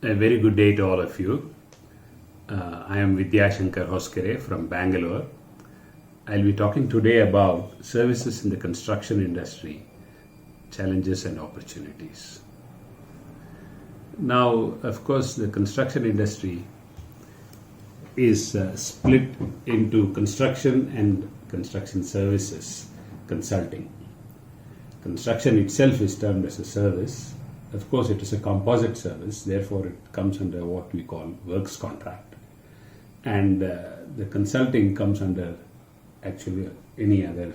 A very good day to all of you. I am Vidyashankar Hoskere from Bangalore. I'll be talking today about services in the construction industry, challenges and opportunities. Now, of course, the construction industry is split into construction and construction services, consulting. Construction itself is termed as a service. Of course, it is a composite service, therefore it comes under what we call works contract. And the consulting comes under actually any other,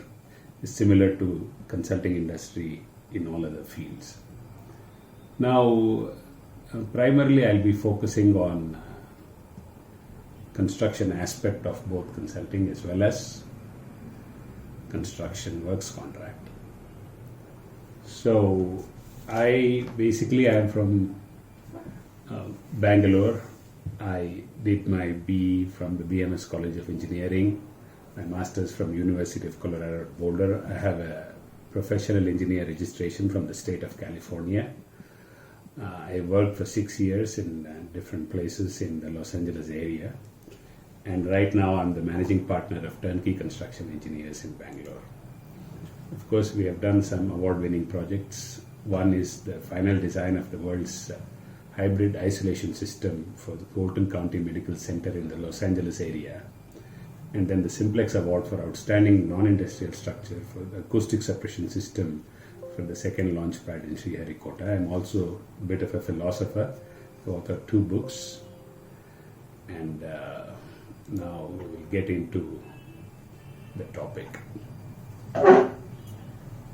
similar to consulting industry in all other fields. Now, primarily I'll be focusing on construction aspect of both consulting as well as construction works contract. So, I am from Bangalore. I did my BE from the BMS College of Engineering, my master's from University of Colorado at Boulder. I have a professional engineer registration from the state of California. I worked for 6 years in different places in the Los Angeles area. And right now I'm the managing partner of Turnkey Construction Engineers in Bangalore. Of course, we have done some award-winning projects. One is the final design of the world's hybrid isolation system for the Fulton County Medical Center in the Los Angeles area. And then the Simplex Award for Outstanding Non-Industrial Structure for the acoustic suppression system for the second launch pad in Sriharikota. I'm also a bit of a philosopher, the author of 2 books. And now we will get into the topic.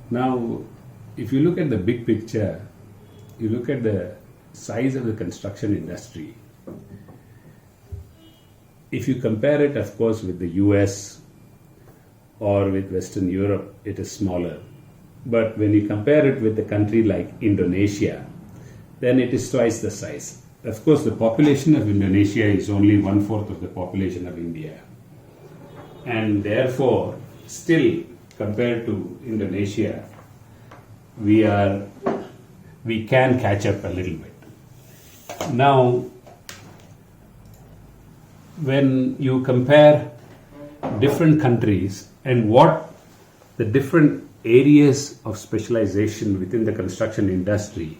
Now, if you look at the big picture, you look at the size of the construction industry. If you compare it, of course, with the US or with Western Europe, it is smaller. But when you compare it with a country like Indonesia, then it is twice the size. Of course, the population of Indonesia is only 1/4 of the population of India. And therefore, still, compared to Indonesia, we can catch up a little bit. Now, when you compare different countries and what the different areas of specialization within the construction industry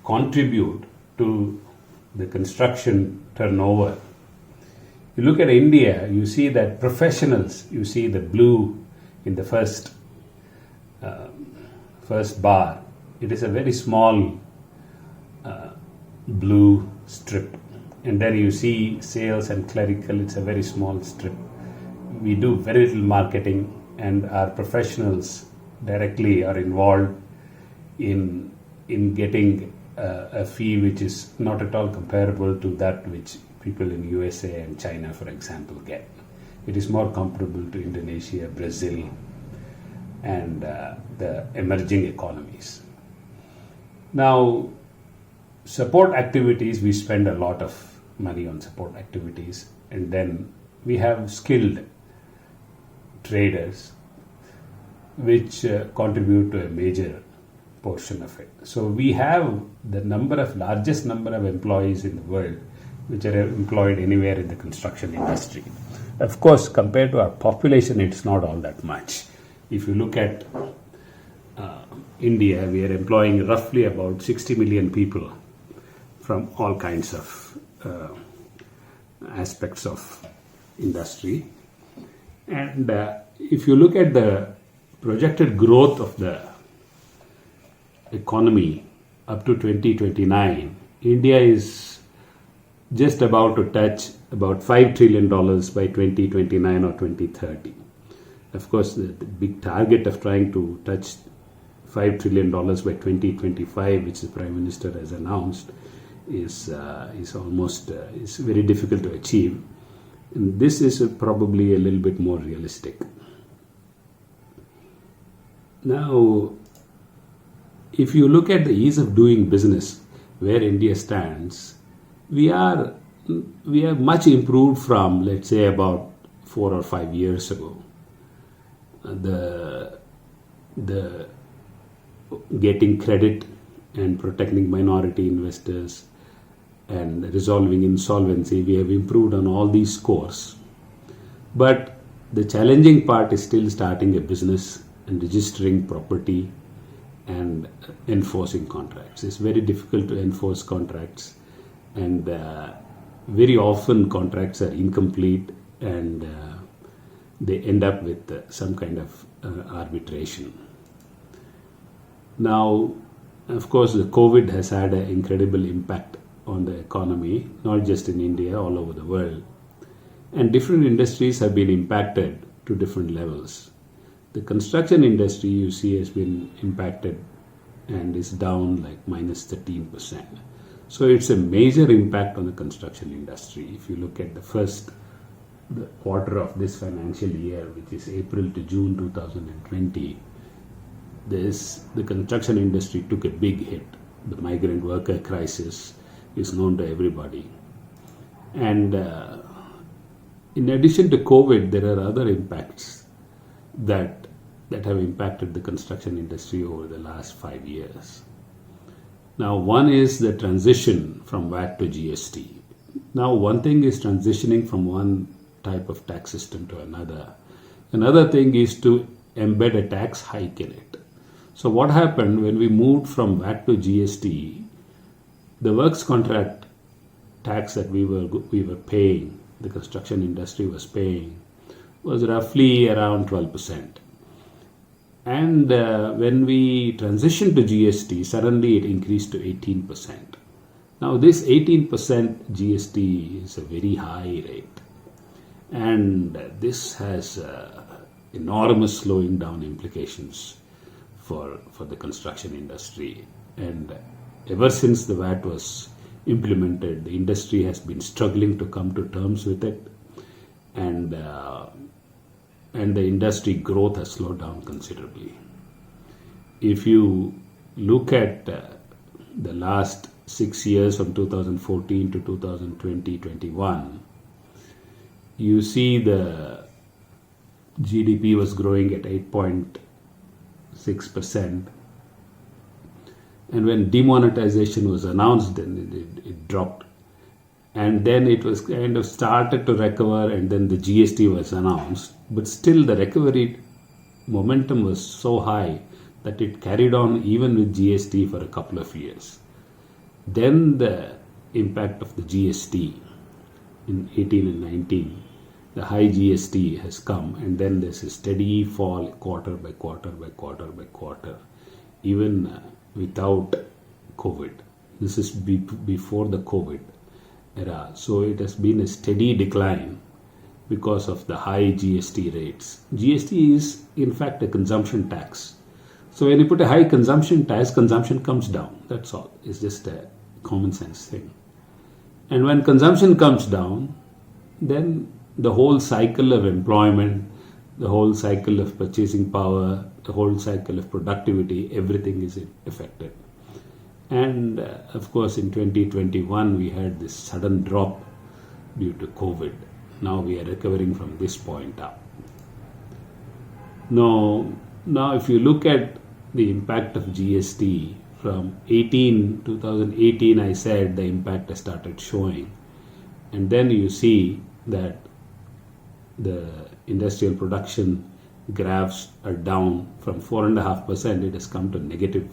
contribute to the construction turnover, you look at India, you see that professionals, you see the blue in the first bar. It is a very small blue strip. And then you see sales and clerical, it's a very small strip. We do very little marketing, and our professionals directly are involved in getting a fee which is not at all comparable to that which people in USA and China, for example, get. It is more comparable to Indonesia, Brazil, and the emerging economies. Now, support activities, we spend a lot of money on support activities, and then we have skilled traders which contribute to a major portion of it. So we have the largest number of employees in the world which are employed anywhere in the construction industry. Of course, compared to our population, it's not all that much. If you look at India, we are employing roughly about 60 million people from all kinds of aspects of industry. And if you look at the projected growth of the economy up to 2029, India is just about to touch about $5 trillion by 2029 or 2030. Of course, the big target of trying to touch $5 trillion by 2025, which the Prime Minister has announced, is very difficult to achieve. And this is probably a little bit more realistic. Now, if you look at the ease of doing business, where India stands, we are much improved from, let's say, about 4 or 5 years ago. The getting credit and protecting minority investors, and resolving insolvency. We have improved on all these scores. But the challenging part is still starting a business and registering property and enforcing contracts. It's very difficult to enforce contracts, and very often contracts are incomplete, and they end up with some kind of arbitration. Now, of course, the COVID has had an incredible impact on the economy, not just in India, all over the world. And different industries have been impacted to different levels. The construction industry, you see, has been impacted and is down like minus 13%. So it's a major impact on the construction industry. If you look at the quarter of this financial year, which is April to June 2020, the construction industry took a big hit. The migrant worker crisis is known to everybody. And in addition to COVID, there are other impacts that have impacted the construction industry over the last 5 years. Now, one is the transition from VAT to GST. Now, one thing is transitioning from one type of tax system to another. Another thing is to embed a tax hike in it. So what happened when we moved from VAT to GST, the works contract tax that we were paying, the construction industry was paying, was roughly around 12%. And when we transitioned to GST, suddenly it increased to 18%. Now this 18% GST is a very high rate, and this has enormous slowing down implications for the construction industry. And ever since the VAT was implemented, the industry has been struggling to come to terms with it, and the industry growth has slowed down considerably. If you look at the last 6 years from 2014 to 2020-21, you see the GDP was growing at 8.6%, and when demonetization was announced, then it dropped, and then it was kind of started to recover, and then the GST was announced, but still the recovery momentum was so high that it carried on even with GST for a couple of years. Then the impact of the GST in 18 and 19, the high GST has come, and then there's a steady fall quarter by quarter by quarter by quarter, even without COVID. This is before the COVID era. So it has been a steady decline because of the high GST rates. GST is in fact a consumption tax. So when you put a high consumption tax, consumption comes down. That's all. It's just a common sense thing. And when consumption comes down, then the whole cycle of employment, the whole cycle of purchasing power, the whole cycle of productivity, everything is affected. And of course in 2021 we had this sudden drop due to COVID. Now we are recovering from this point up. Now if you look at the impact of GST from 2018, I said the impact has started showing. And then you see that the industrial production graphs are down from 4.5%, it has come to negative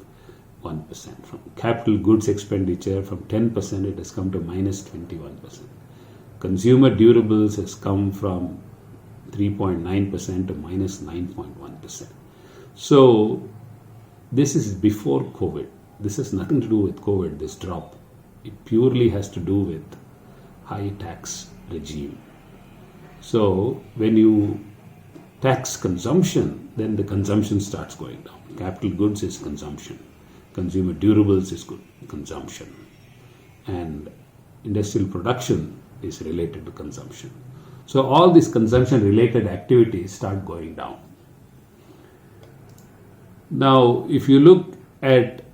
1%. From capital goods expenditure, from 10%, it has come to minus 21%. Consumer durables has come from 3.9% to minus 9.1%. So this is before COVID. This has nothing to do with COVID, this drop. It purely has to do with high tax regime. So when you tax consumption, then the consumption starts going down. Capital goods is consumption. Consumer durables is consumption. And industrial production is related to consumption. So all these consumption related activities start going down. Now, if you look at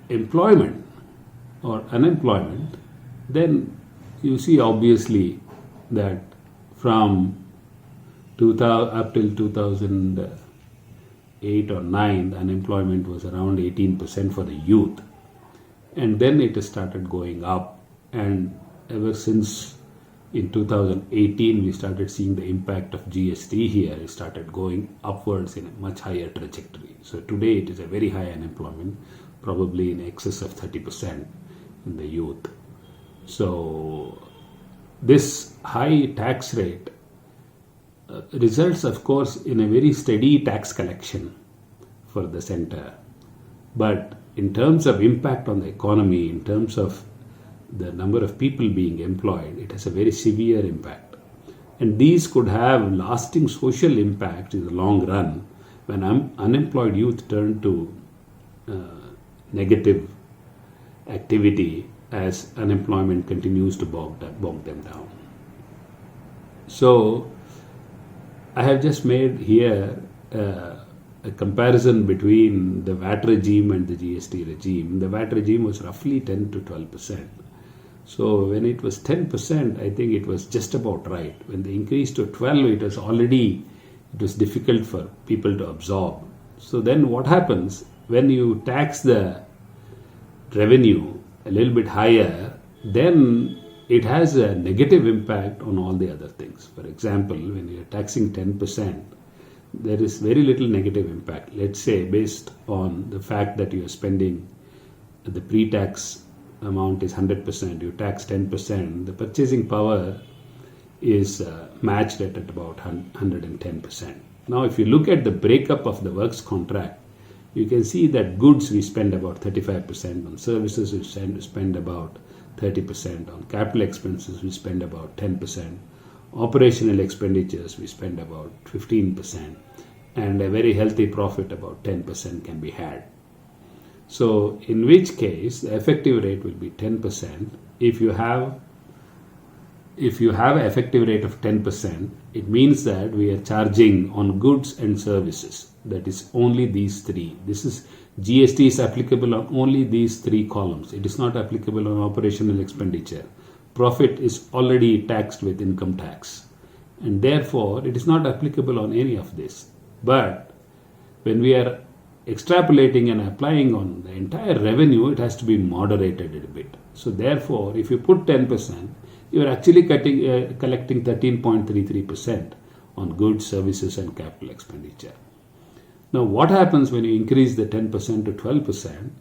employment or unemployment, then you see obviously that from 2000 up till 2008 or 9, the unemployment was around 18% for the youth. And then it has started going up and ever since in 2018 we started seeing the impact of GST here. It started going upwards in a much higher trajectory. So today it is a very high unemployment, probably in excess of 30% in the youth. So this high tax rate results, of course, in a very steady tax collection for the center. But in terms of impact on the economy, in terms of the number of people being employed, it has a very severe impact. And these could have lasting social impact in the long run when unemployed youth turn to negative activity as unemployment continues to bog them down. So I have just made here a comparison between the VAT regime and the GST regime. The VAT regime was roughly 10 to 12%. So when it was 10%, I think it was just about right. When they increased to 12, it was difficult for people to absorb. So then what happens when you tax the revenue a little bit higher, then it has a negative impact on all the other things. For example, when you're taxing 10%, there is very little negative impact. Let's say based on the fact that you're spending the pre-tax amount is 100%, you tax 10%, the purchasing power is matched at about 110%. Now, if you look at the breakup of the works contract, you can see that goods we spend about 35%, on services we spend about 30%, on capital expenses we spend about 10%, operational expenditures we spend about 15%, and a very healthy profit about 10% can be had. So in which case the effective rate will be 10%. If you have an effective rate of 10%, it means that we are charging on goods and services. That is only these three. GST is applicable on only these three columns. It is not applicable on operational expenditure. Profit is already taxed with income tax, and therefore it is not applicable on any of this. But when we are extrapolating and applying on the entire revenue, it has to be moderated a bit. So therefore, if you put 10%, you are actually collecting 13.33% on goods, services and capital expenditure. Now what happens when you increase the 10% to 12%?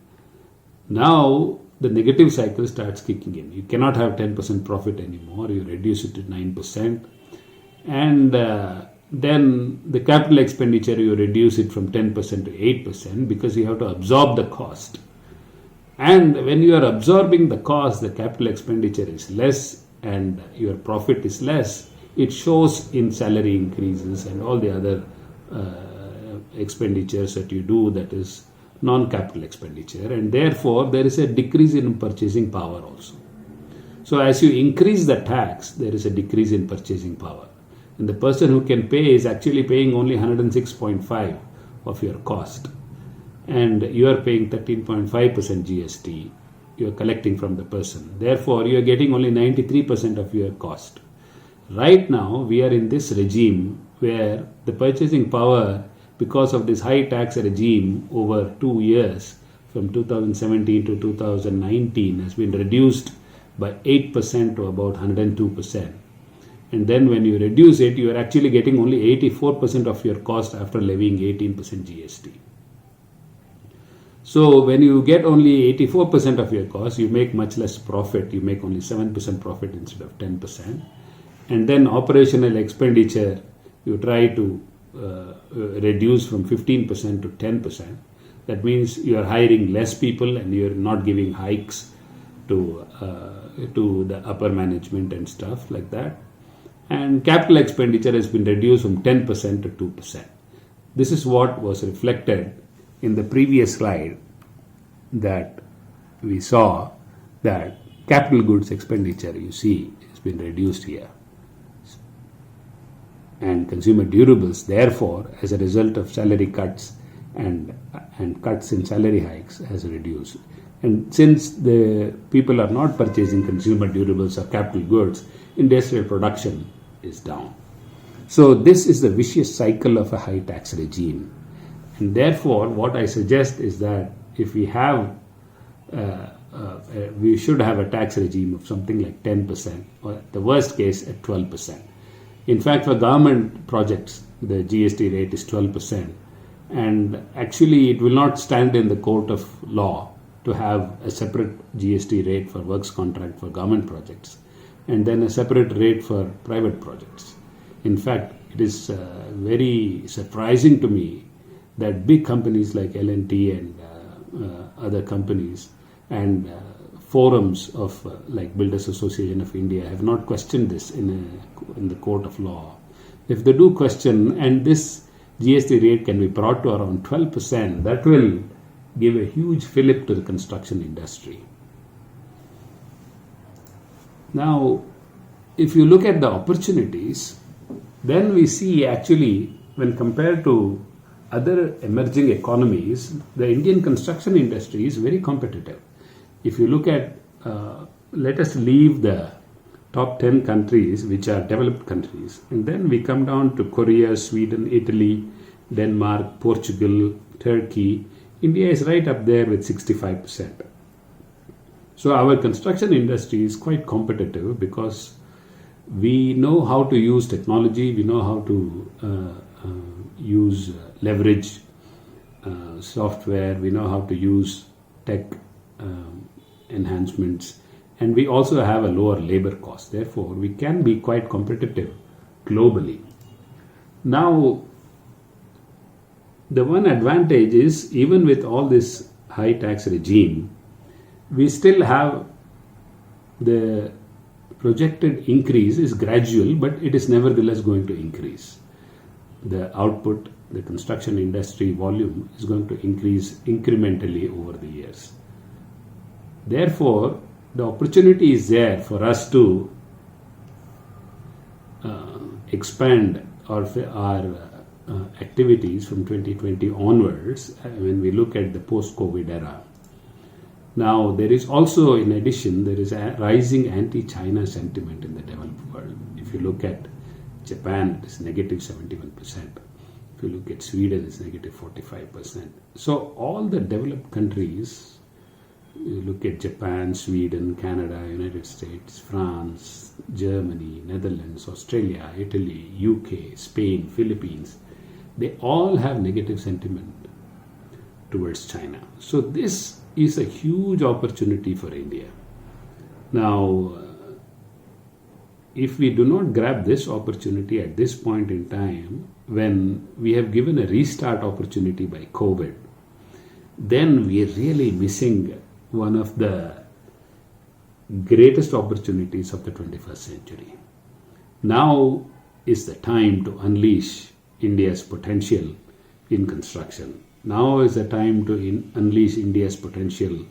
Now the negative cycle starts kicking in. You cannot have 10% profit anymore. You reduce it to 9%. And then the capital expenditure, you reduce it from 10% to 8% because you have to absorb the cost. And when you are absorbing the cost, the capital expenditure is less and your profit is less. It shows in salary increases and all the other expenditures that you do, that is non-capital expenditure, and therefore there is a decrease in purchasing power also. So as you increase the tax, there is a decrease in purchasing power, and the person who can pay is actually paying only 106.5 of your cost, and you are paying 13.5% GST you are collecting from the person. Therefore you are getting only 93% of your cost. Right now we are in this regime where the purchasing power, because of this high tax regime over 2 years from 2017 to 2019, has been reduced by 8% to about 102%. And then when you reduce it, you are actually getting only 84% of your cost after levying 18% GST. So when you get only 84% of your cost, you make much less profit. You make only 7% profit instead of 10%. And then operational expenditure, you try to reduce from 15% to 10%. That means you are hiring less people and you are not giving hikes to the upper management and stuff like that. And capital expenditure has been reduced from 10% to 2%. This is what was reflected in the previous slide, that we saw that capital goods expenditure, you see, has been reduced here. And consumer durables, therefore, as a result of salary cuts and cuts in salary hikes, has reduced. And since the people are not purchasing consumer durables or capital goods, industrial production is down. So this is the vicious cycle of a high tax regime. And therefore, what I suggest is that if we have a we should have a tax regime of something like 10%, or at the worst case at 12%. In fact, for government projects, the GST rate is 12%. And actually, it will not stand in the court of law to have a separate GST rate for works contract for government projects and then a separate rate for private projects. In fact, it is very surprising to me that big companies like L&T and other companies and forums of like Builders Association of India have not questioned this in the court of law. If they do question, and this GST rate can be brought to around 12%, that will give a huge fillip to the construction industry. Now, if you look at the opportunities, then we see actually when compared to other emerging economies, the Indian construction industry is very competitive. If you look at, let us leave the top 10 countries which are developed countries, and then we come down to Korea, Sweden, Italy, Denmark, Portugal, Turkey. India is right up there with 65%. So our construction industry is quite competitive because we know how to use technology, we know how to use leverage software, we know how to use tech enhancements, and we also have a lower labor cost. Therefore, we can be quite competitive globally. Now, the one advantage is, even with all this high tax regime, we still have the projected increase is gradual, but it is nevertheless going to increase. The output, the construction industry volume is going to increase incrementally over the years. Therefore, the opportunity is there for us to expand our activities from 2020 onwards when we look at the post-COVID era. Now, there is also, in addition, there is a rising anti-China sentiment in the developed world. If you look at Japan, it is negative 71%. If you look at Sweden, it's negative 45%. So all the developed countries, you look at Japan, Sweden, Canada, United States, France, Germany, Netherlands, Australia, Italy, UK, Spain, Philippines, they all have negative sentiment towards China. So this is a huge opportunity for India. Now, if we do not grab this opportunity at this point in time, when we have given a restart opportunity by COVID, then we are really missing one of the greatest opportunities of the 21st century. Now is the time to unleash India's potential in construction. Now is the time to unleash India's potential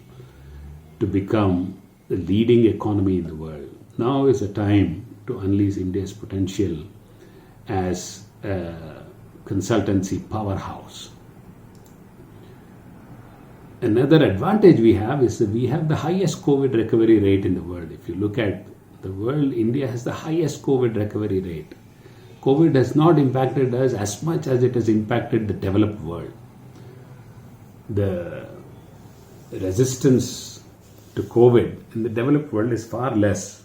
to become the leading economy in the world. Now is the time to unleash India's potential as a consultancy powerhouse. Another advantage we have is that we have the highest COVID recovery rate in the world. If you look at the world, India has the highest COVID recovery rate. COVID has not impacted us as much as it has impacted the developed world. The resistance to COVID in the developed world is far less.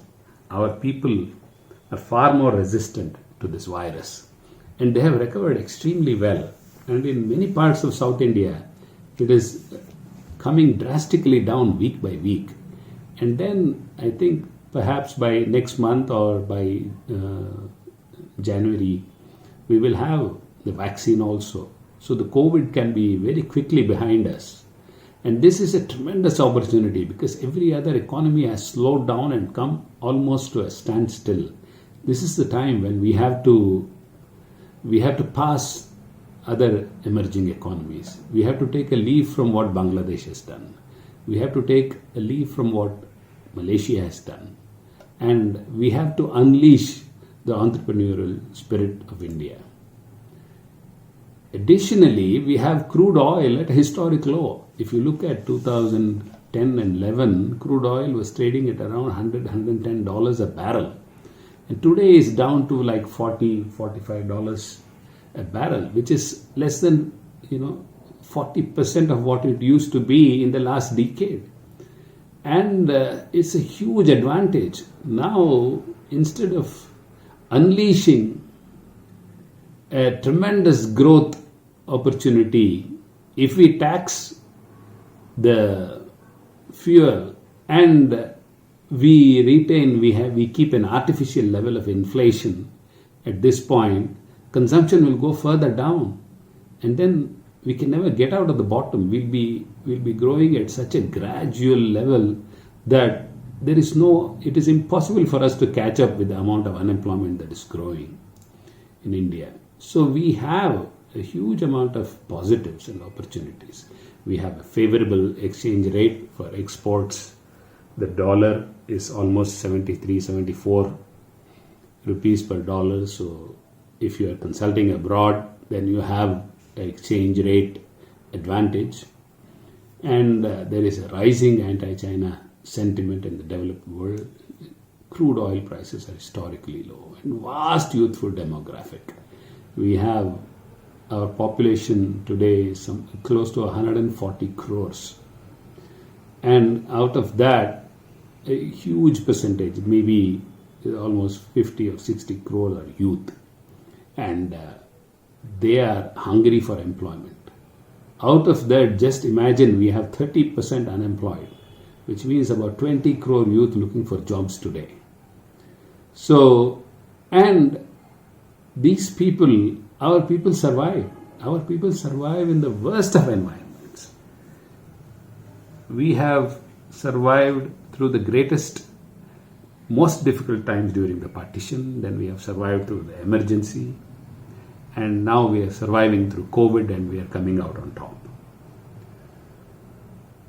Our people are far more resistant to this virus, and they have recovered extremely well. And in many parts of South India, it is coming drastically down week by week. And then I think perhaps by next month or by January, we will have the vaccine also. So the COVID can be very quickly behind us. And this is a tremendous opportunity because every other economy has slowed down and come almost to a standstill. This is the time when we have to pass other emerging economies. We have to take a leaf from what Bangladesh has done. We have to take a leaf from what Malaysia has done. And we have to unleash the entrepreneurial spirit of India. Additionally, we have crude oil at a historic low. If you look at 2010 and 11, crude oil was trading at around $100, $110 a barrel. And today is down to like $40, $45 a barrel, which is less than 40% of what it used to be in the last decade. And it's a huge advantage. Now, instead of unleashing a tremendous growth opportunity, if we tax the fuel and we keep an artificial level of inflation at this point, consumption will go further down, and then we can never get out of the bottom. We'll be growing at such a gradual level that it is impossible for us to catch up with the amount of unemployment that is growing in India. So we have a huge amount of positives and opportunities. We have a favorable exchange rate for exports. The dollar is almost 73, 74 rupees per dollar. So if you are consulting abroad, then you have an exchange rate advantage. And there is a rising anti-China sentiment in the developed world. Crude oil prices are historically low and vast youthful demographic. We have our population today is close to 140 crores. And out of that, a huge percentage, maybe almost 50 or 60 crores are youth. And they are hungry for employment. Out of that, just imagine we have 30% unemployed, which means about 20 crore youth looking for jobs today. So, and these people, our people survive. Our people survive in the worst of environments. We have survived through the greatest, most difficult times during the partition. Then we have survived through the emergency. And now we are surviving through COVID, and we are coming out on top.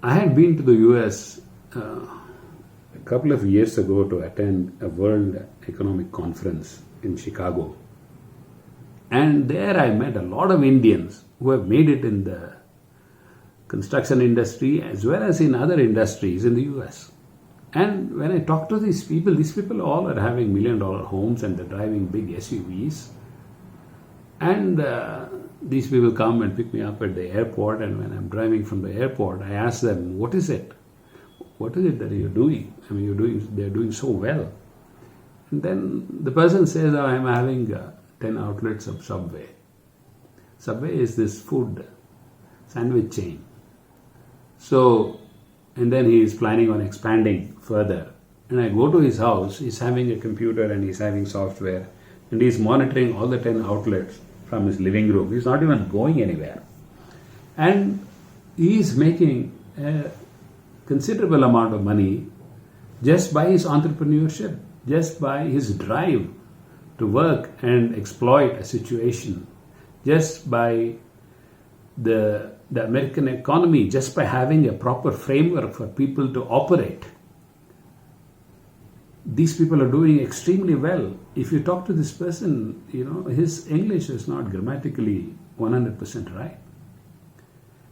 I had been to the US a couple of years ago to attend a World Economic Conference in Chicago. And there I met a lot of Indians who have made it in the construction industry as well as in other industries in the US. And when I talk to these people all are having $1 million homes and they're driving big SUVs. And these people come and pick me up at the airport, and when I'm driving from the airport, I ask them, what is it? What is it that you're doing? I mean, they're doing so well. And then the person says, I'm having 10 outlets of Subway. Subway is this food sandwich chain. So, and then he is planning on expanding further. And I go to his house, he's having a computer and he's having software, and he's monitoring all the 10 outlets from his living room. He's not even going anywhere. And he's making a considerable amount of money just by his entrepreneurship, just by his drive to work and exploit a situation, just by the American economy, just by having a proper framework for people to operate. These people are doing extremely well. If you talk to this person, his English is not grammatically 100% right.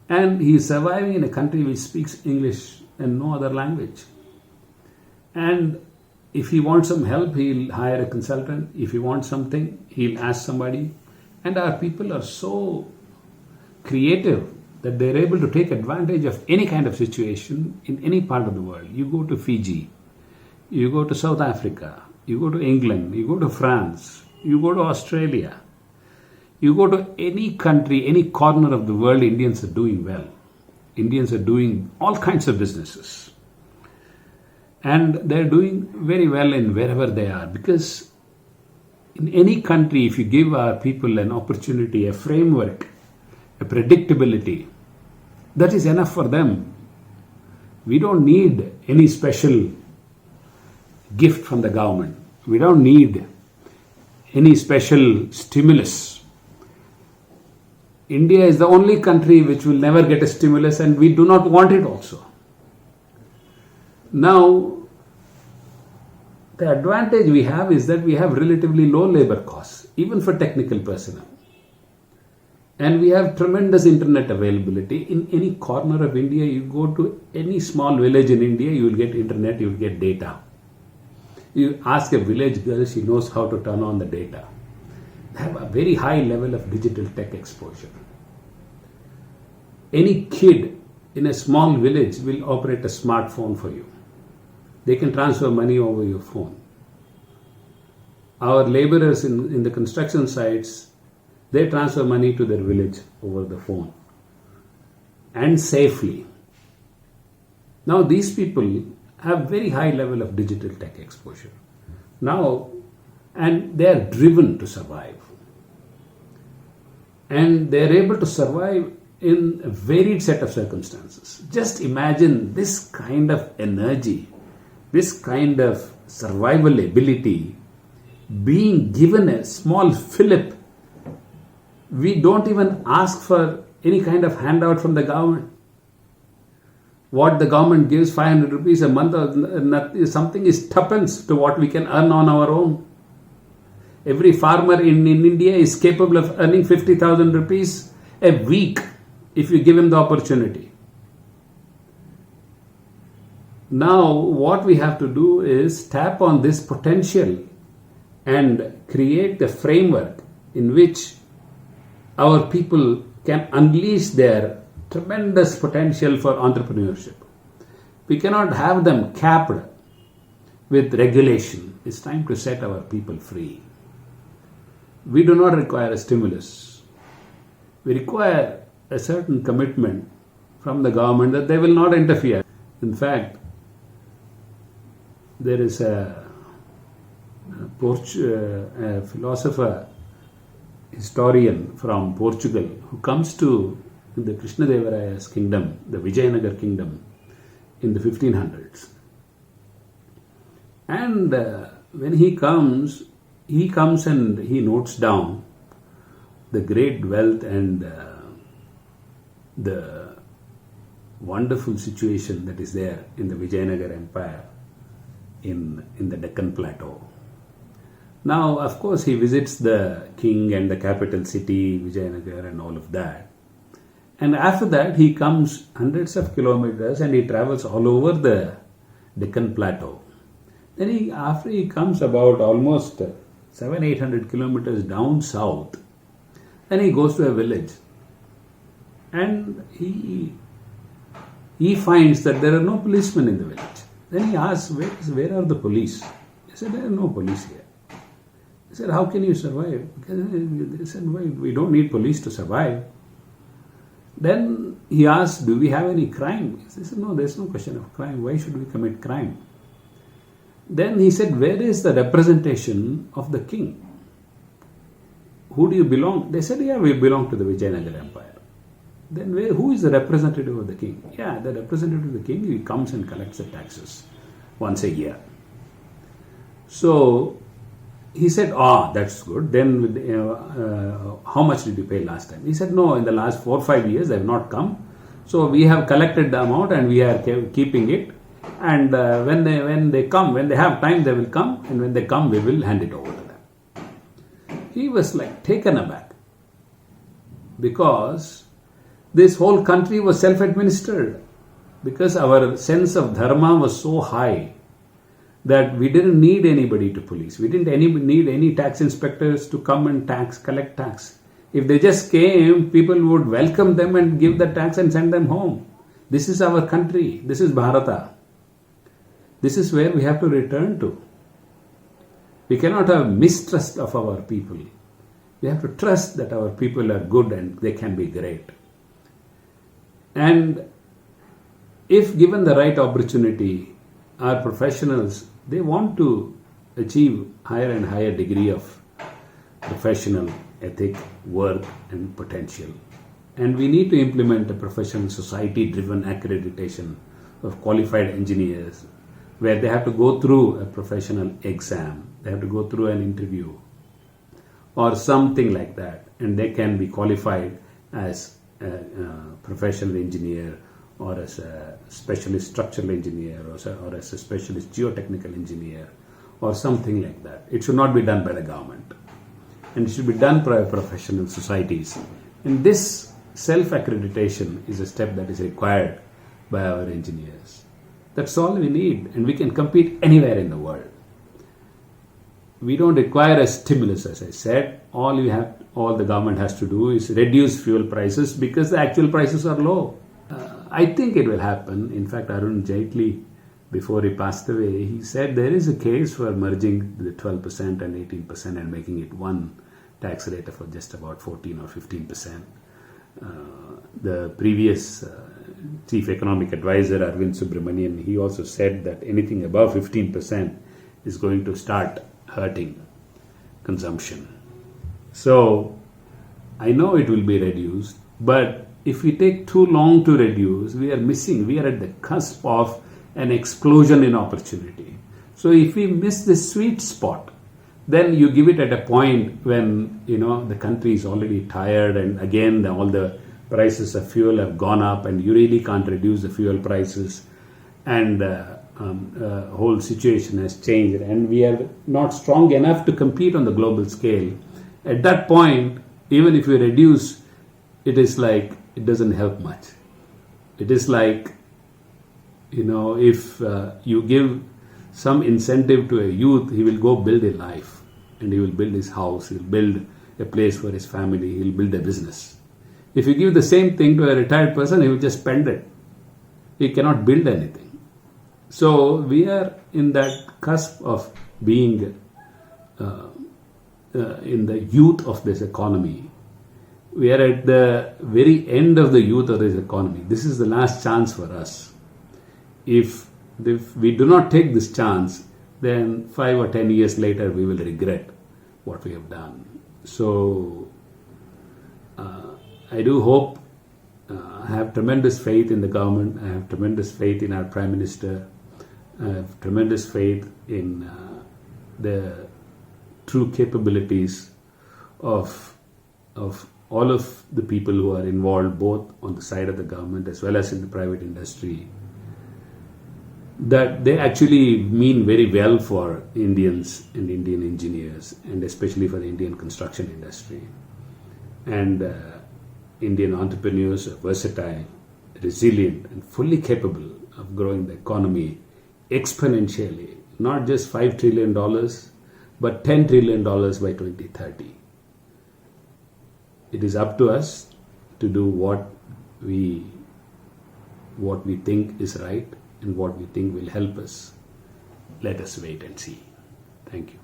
And he is surviving in a country which speaks English and no other language. And if he wants some help, he'll hire a consultant. If he wants something, he'll ask somebody. And our people are so creative that they're able to take advantage of any kind of situation in any part of the world. You go to Fiji, you go to South Africa, you go to England, you go to France, you go to Australia, you go to any country, any corner of the world, Indians are doing well. Indians are doing all kinds of businesses. And they're doing very well in wherever they are, because in any country, if you give our people an opportunity, a framework, a predictability, that is enough for them. We don't need any special gift from the government. We don't need any special stimulus. India is the only country which will never get a stimulus, and we do not want it also. Now, the advantage we have is that we have relatively low labor costs, even for technical personnel. And we have tremendous internet availability. In any corner of India, you go to any small village in India, you will get internet, you will get data. You ask a village girl, she knows how to turn on the data. They have a very high level of digital tech exposure. Any kid in a small village will operate a smartphone for you. They can transfer money over your phone. Our laborers in the construction sites, they transfer money to their village over the phone and safely. Now these people have very high level of digital tech exposure. Now, and they are driven to survive. And they are able to survive in a varied set of circumstances. Just imagine this kind of energy, this kind of survival ability being given a small fillip. We don't even ask for any kind of handout from the government. What the government gives, 500 rupees a month or something, is tuppence to what we can earn on our own. Every farmer in India is capable of earning 50,000 rupees a week if you give him the opportunity. Now, what we have to do is tap on this potential and create a framework in which our people can unleash their tremendous potential for entrepreneurship. We cannot have them capped with regulation. It's time to set our people free. We do not require a stimulus. We require a certain commitment from the government that they will not interfere. In fact, there is a philosopher, historian from Portugal who comes to the Krishnadevaraya's kingdom, the Vijayanagar kingdom, in the 1500s. And when he comes and he notes down the great wealth and the wonderful situation that is there in the Vijayanagar Empire in the Deccan Plateau. Now, of course, he visits the king and the capital city, Vijayanagar, and all of that. And after that, he comes hundreds of kilometers and he travels all over the Deccan Plateau. Then after he comes about almost 700-800 kilometers down south, then he goes to a village. And he finds that there are no policemen in the village. Then he asks, where are the police? He said, there are no police here. He said, how can you survive? Because they said, well, we don't need police to survive. Then he asked, do we have any crime? He said, no, there's no question of crime. Why should we commit crime? Then he said, where is the representation of the king? Who do you belong? They said, yeah, we belong to the Vijayanagar Empire. Then who is the representative of the king? Yeah, the representative of the king, he comes and collects the taxes once a year. So he said, that's good. Then how much did you pay last time? He said, no, in the last 4 or 5 years they have not come. So we have collected the amount and we are keeping it. And when they come, when they have time, they will come. And when they come, we will hand it over to them. He was like taken aback because this whole country was self-administered, because our sense of dharma was so high that we didn't need anybody to police. We didn't need any tax inspectors to come and collect tax. If they just came, people would welcome them and give the tax and send them home. This is our country. This is Bharata. This is where we have to return to. We cannot have mistrust of our people. We have to trust that our people are good and they can be great. And if given the right opportunity, our professionals, they want to achieve higher and higher degree of professional ethic, work and potential. And we need to implement a professional society-driven accreditation of qualified engineers, where they have to go through a professional exam, they have to go through an interview or something like that, and they can be qualified as a professional engineer or as a specialist structural engineer or as a specialist geotechnical engineer or something like that. It should not be done by the government, and it should be done by professional societies. And this self-accreditation is a step that is required by our engineers. That's all we need, and we can compete anywhere in the world. We don't require a stimulus, as I said. All the government has to do is reduce fuel prices, because the actual prices are low. I think it will happen. In fact, Arun Jaitley before he passed away, he said there is a case for merging the 12% and 18% and making it one tax rate of just about 14 or 15%. The previous chief economic advisor, Arvind Subramanian, he also said that anything above 15% is going to start hurting consumption. So I know it will be reduced, but if we take too long to reduce, we are at the cusp of an explosion in opportunity. So if we miss the sweet spot, then you give it at a point when the country is already tired, and again all the prices of fuel have gone up, and you really can't reduce the fuel prices, and whole situation has changed, and we are not strong enough to compete on the global scale. At that point, even if we reduce, it is like it doesn't help much. It is like if you give some incentive to a youth, he will go build a life, and he will build his house, he will build a place for his family, he will build a business. If you give the same thing to a retired person, he will just spend it. He cannot build anything. So we are in that cusp of being in the youth of this economy. We are at the very end of the youth of this economy. This is the last chance for us. If we do not take this chance, then 5 or 10 years later we will regret what we have done. So I do hope, I have tremendous faith in the government, I have tremendous faith in our Prime Minister, I have tremendous faith in the true capabilities of all of the people who are involved, both on the side of the government as well as in the private industry, that they actually mean very well for Indians and Indian engineers, and especially for the Indian construction industry. And Indian entrepreneurs are versatile, resilient, and fully capable of growing the economy exponentially, not just $5 trillion, but $10 trillion by 2030. It is up to us to do what we think is right and what we think will help us. Let us wait and see. Thank you.